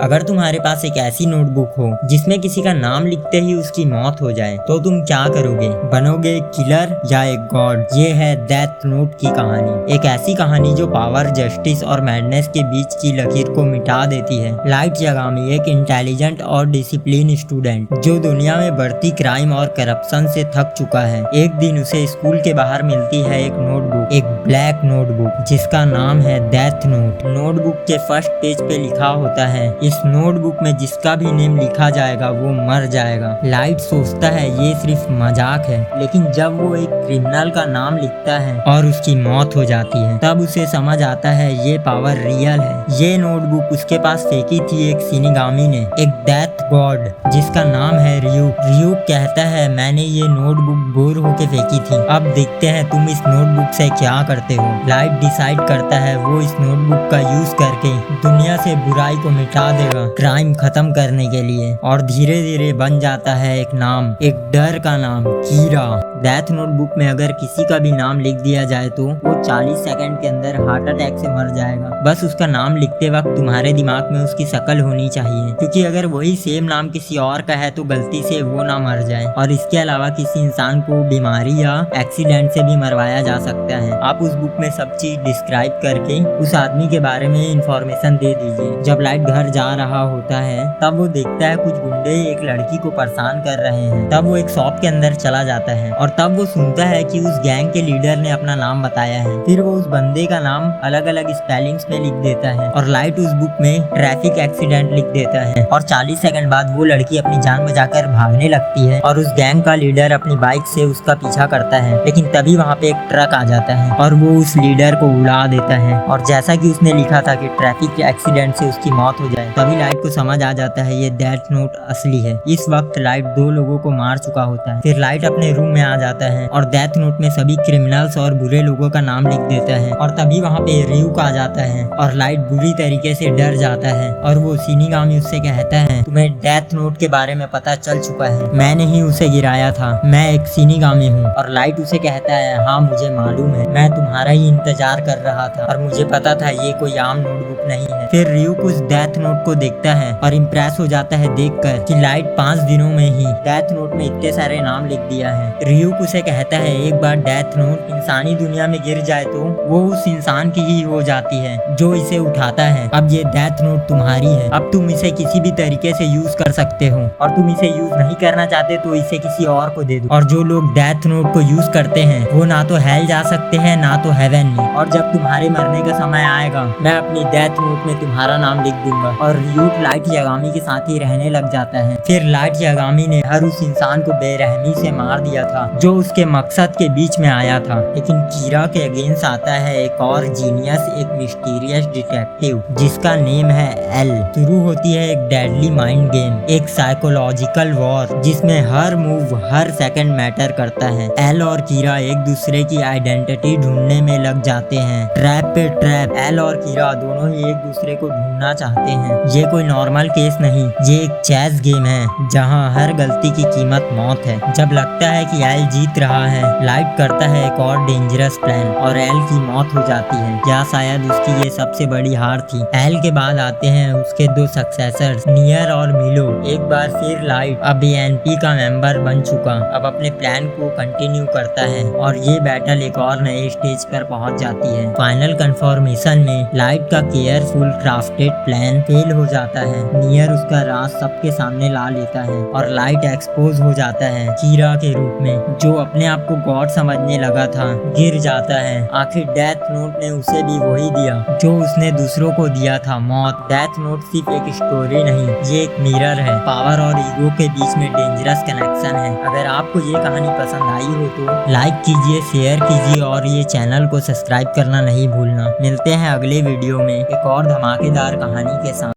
अगर तुम्हारे पास एक ऐसी नोटबुक हो जिसमें किसी का नाम लिखते ही उसकी मौत हो जाए तो तुम क्या करोगे? बनोगे एक किलर या एक गॉड? ये है डेथ नोट की कहानी। एक ऐसी कहानी जो पावर, जस्टिस और मैडनेस के बीच की लकीर को मिटा देती है। लाइट यागामी एक इंटेलिजेंट और डिसिप्लिन स्टूडेंट जो दुनिया में बढ़ती क्राइम और करप्शन से थक चुका है। एक दिन उसे स्कूल के बाहर मिलती है एक नोटबुक, एक ब्लैक नोटबुक जिसका नाम है डेथ नोट। नोटबुक के फर्स्ट पेज पे लिखा होता है, इस नोटबुक में जिसका भी नेम लिखा जाएगा वो मर जाएगा। लाइट सोचता है ये सिर्फ मजाक है, लेकिन जब वो एक क्रिमिनल का नाम लिखता है और उसकी मौत हो जाती है तब उसे समझ आता है ये पावर रियल है। ये नोटबुक उसके पास फेंकी थी एक सिनिगामी ने, एक डेथ गॉड जिसका नाम है रियूक। रियूक कहता है मैंने ये नोटबुक बोर होके फेंकी थी, अब देखते हैं तुम इस नोटबुक से क्या करते हो। लाइट डिसाइड करता है वो इस नोटबुक का यूज करके दुनिया से बुराई को मिटा देगा, क्राइम खत्म करने के लिए। और धीरे धीरे बन जाता है एक नाम, एक डर का नाम, कीरा। डेथ नोटबुक में अगर किसी का भी नाम लिख दिया जाए तो वो 40 सेकंड के अंदर हार्ट अटैक से मर जाएगा। बस उसका नाम लिखते वक्त तुम्हारे दिमाग में उसकी शक्ल होनी चाहिए, क्योंकि अगर वही सेम नाम किसी और का है तो गलती से वो ना मर जाए। और इसके अलावा किसी इंसान को बीमारी या एक्सीडेंट से भी मरवाया जा सकता है। आप उस बुक में सब चीज डिस्क्राइब करके उस आदमी के बारे में इंफॉर्मेशन दे दीजिए। जब लाइट घर जा रहा होता है तब वो देखता है कुछ गुंडे एक लड़की को परेशान कर रहे हैं। तब वो एक शॉप के अंदर चला जाता है और तब वो सुनता है कि उस गैंग के लीडर ने अपना नाम बताया है। फिर वो उस बंदे का नाम अलग अलग स्पेलिंग्स में लिख देता है और लाइट उस बुक में ट्रैफिक एक्सीडेंट लिख देता है। और 40 सेकंड बाद वो लड़की अपनी जान बचाकर भागने लगती है और उस गैंग का लीडर अपनी बाइक से उसका पीछा करता है। लेकिन तभी वहाँ पे एक ट्रक आ जाता है और वो उस लीडर को उड़ा देता है। और जैसा कि उसने लिखा था कि ट्रैफिक एक्सीडेंट से उसकी मौत हो जाए, तभी लाइट को समझ आ जाता है ये डेथ नोट असली है। इस वक्त लाइट 2 लोगों को मार चुका होता है। फिर लाइट अपने रूम में आ जाता है और डेथ नोट में सभी क्रिमिनल्स और बुरे लोगों का नाम लिख देता है। और तभी वहाँ पे रियूक आ जाता है और लाइट बुरी तरीके से डर जाता है और वो सिनिगामी उससे कहता है तुम्हें डेथ नोट के बारे में पता चल चुका है, मैंने ही उसे गिराया था, मैं एक सिनिगामी हूँ। और लाइट उसे कहता है हाँ मुझे मालूम है, मैं तुम्हारा ही इंतजार कर रहा था और मुझे पता था ये कोई आम नोटबुक नहीं है। फिर रियूक उस डेथ नोट को देखता है और इम्प्रेस हो जाता है देखकर कि लाइट 5 दिनों में ही डेथ नोट में इतने सारे नाम लिख दिया है। रियूक उसे कहता है एक बार डेथ नोट इंसानी दुनिया में गिर जाए तो वो उस इंसान की ही हो जाती है जो इसे उठाता है। अब ये डेथ नोट तुम्हारी है, अब तुम इसे किसी भी तरीके से यूज कर सकते हो और तुम इसे यूज नहीं करना चाहते तो इसे किसी और को दे दो। और जो लोग डेथ नोट को यूज करते हैं वो ना तो हेल जा सकते हैं ना तो हेवन में। और जब तुम्हारे मरने का समय आएगा मैं अपनी डेथ नोट में तुम्हारा नाम लिख दूंगा। और रियूक लाइट यागामी के साथ ही रहने लग जाता है। फिर लाइट यागामी ने हर उस इंसान को बेरहमी से मार दिया था जो उसके मकसद के बीच में आया था। लेकिन कीरा के अगेंस्ट आता है एक और जीनियस, एक मिस्टीरियस डिटेक्टिव जिसका नेम है एल। शुरू होती है एक डेडली माइंड गेम, एक साइकोलॉजिकल वॉर जिसमें हर मूव हर सेकंड मैटर करता है। एल और कीरा एक दूसरे की आइडेंटिटी ढूंढने में लग जाते हैं। ट्रैप पे ट्रैप, एल और कीरा दोनों ही एक दूसरे को ढूंढना चाहते हैं। ये कोई नॉर्मल केस नहीं, ये एक चेस गेम है जहाँ हर गलती की कीमत मौत है। जब लगता है कि एल जीत रहा है लाइट करता है एक और डेंजरस प्लान और एल की मौत हो जाती है, या शायद उसकी ये सबसे बड़ी हार थी। एल के बाद आते हैं उसके 2 सक्सेसर्स नियर और मिलो। एक बार फिर लाइट अब एनपी का मेंबर बन चुका अब अपने प्लान को कंटिन्यू करता है और ये बैटल एक और नए स्टेज पर पहुंच जाती है। फाइनल कंफर्मेशन में लाइट का केयरफुल क्राफ्टेड प्लान फेल हो जाता है। नियर उसका राज सबके सामने ला लेता है और लाइट एक्सपोज हो जाता है कीरा के रूप में, जो अपने आप को गॉड समझने लगा था, गिर जाता है। आखिर डेथ नोट ने उसे भी वही दिया जो उसने दूसरों को दिया था, मौत। डेथ नोट सिर्फ एक स्टोरी नहीं, ये एक मिरर है। पावर और ईगो के बीच में डेंजरस कनेक्शन है। अगर आपको ये कहानी पसंद आई हो तो लाइक कीजिए, शेयर कीजिए और ये चैनल को सब्सक्राइब करना नहीं भूलना। मिलते हैं अगले वीडियो में एक और धमाकेदार कहानी के साथ।